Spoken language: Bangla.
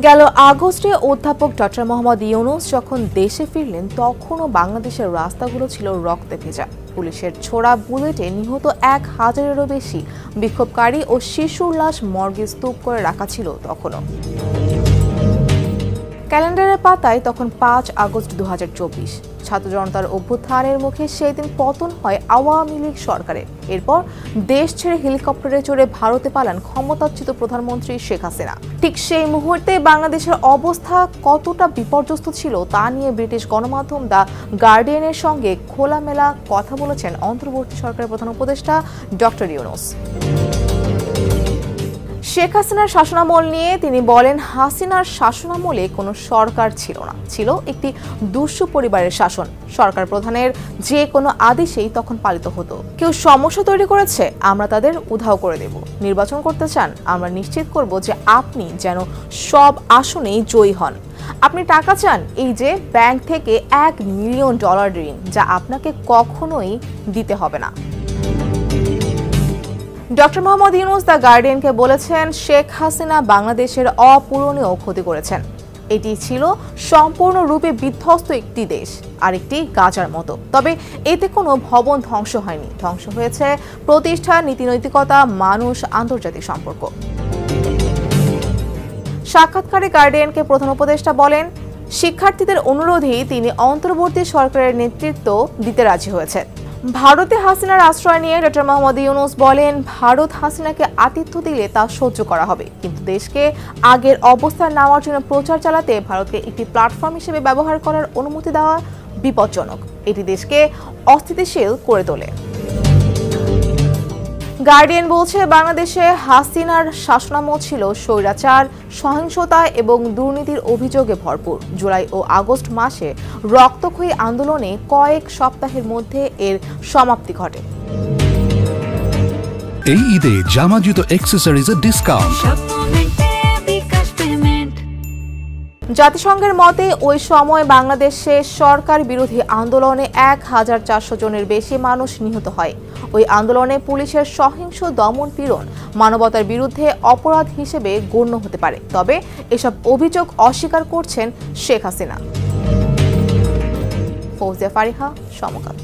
গেল আগস্টে অধ্যাপক ডক্টর মোহাম্মদ ইউনূস যখন দেশে ফিরলেন তখনও বাংলাদেশের রাস্তাগুলো ছিল রক্তে ভেজা। পুলিশের ছোড়া বুলেটে নিহত 1000-এরও বেশি বিক্ষোভকারী ও শিশুর লাশ মর্গে স্তূপ করে রাখা ছিল তখনও। ক্যালেন্ডারের পাতায় তখন 5 আগস্ট 2024। ছাত্র জনতার অভ্যুত্থানের মুখে সেই দিন পতন হয় আওয়ামী লীগ সরকারের। এরপর দেশ ছেড়ে হেলিকপ্টারে চড়ে ভারতে পালান ক্ষমতাচ্যুত প্রধানমন্ত্রী শেখ হাসিনা। ঠিক সেই মুহূর্তে বাংলাদেশের অবস্থা কতটা বিপর্যস্ত ছিল তা নিয়ে ব্রিটিশ গণমাধ্যম দ্য গার্ডিয়ানের সঙ্গে খোলামেলা কথা বলেছেন অন্তর্বর্তী সরকারের প্রধান উপদেষ্টা ডক্টর ইউনূস। শেখ হাসিনার শাসনামল নিয়ে তিনি বলেন, হাসিনার শাসনামলে কোনো সরকার ছিল না, ছিল একটি দুষ্ট পরিবারের শাসন। সরকার প্রধানের যে কোনো আদেশেই তখন পালিত হতো। কেউ সমস্যা তৈরি করেছে, আমরা তাদের উধাও করে দেব। নির্বাচন করতে চান, আমরা নিশ্চিত করব যে আপনি যেন সব আসনেই জয়ী হন। আপনি টাকা চান, এই যে ব্যাংক থেকে $1 মিলিয়ন ঋণ, যা আপনাকে কখনোই দিতে হবে না। ডক্টর মোহাম্মদ ইউনূস দ্য গার্ডিয়ানকে বলেছেন, শেখ হাসিনা বাংলাদেশের অপূরণীয় ক্ষতি করেছেন। এটি ছিল সম্পূর্ণরূপে বিধ্বস্ত একটি দেশ, আরেকটি গাজার মতো। তবে এতে কোনো ভবন ধ্বংস হয়নি, ধ্বংস হয়েছে প্রতিষ্ঠান, নীতিনৈতিকতা, মানুষ, আন্তর্জাতিক সম্পর্ক। সাক্ষাৎকারে গার্ডিয়ানকে প্রধান উপদেষ্টা বলেন, শিক্ষার্থীদের অনুরোধেই তিনি অন্তর্বর্তী সরকারের নেতৃত্ব দিতে রাজি হয়েছেন। ভারতে হাসিনার আশ্রয় নিয়ে ডক্টর মোহাম্মদ ইউনূস বলেন, ভারত হাসিনাকে আতিথ্য দিলে তা সহ্য করা হবে, কিন্তু দেশকে আগের অবস্থায় নেওয়ার জন্য প্রচার চালাতে ভারতকে একটি প্ল্যাটফর্ম হিসেবে ব্যবহার করার অনুমতি দেওয়া বিপজ্জনক। এটি দেশকে অস্থিতিশীল করে তোলে। গার্ডিয়ান বলছে, বাংলাদেশে হাসিনার শাসনামল ছিল স্বৈরাচার, সহিংসতা এবং দুর্নীতির অভিযোগে ভরপুর। জুলাই ও আগস্ট মাসে রক্তক্ষয়ী আন্দোলনে কয়েক সপ্তাহের মধ্যে এর সমাপ্তি ঘটে। এই ঈদে জামা জুতো অ্যাকসেসরিজের ডিসকাউন্ট। জাতিসংঘের মতে ওই সময় বাংলাদেশে সরকার বিরোধী আন্দোলনে 1400 জনের বেশি মানুষ নিহত হয়। ওই আন্দোলনে পুলিশের সহিংস দমন পীড়ন মানবতার বিরুদ্ধে অপরাধ হিসেবে গণ্য হতে পারে। তবে এসব অভিযোগ অস্বীকার করছেন শেখ হাসিনা। ফৌজিয়া ফারিহা, সমকাল।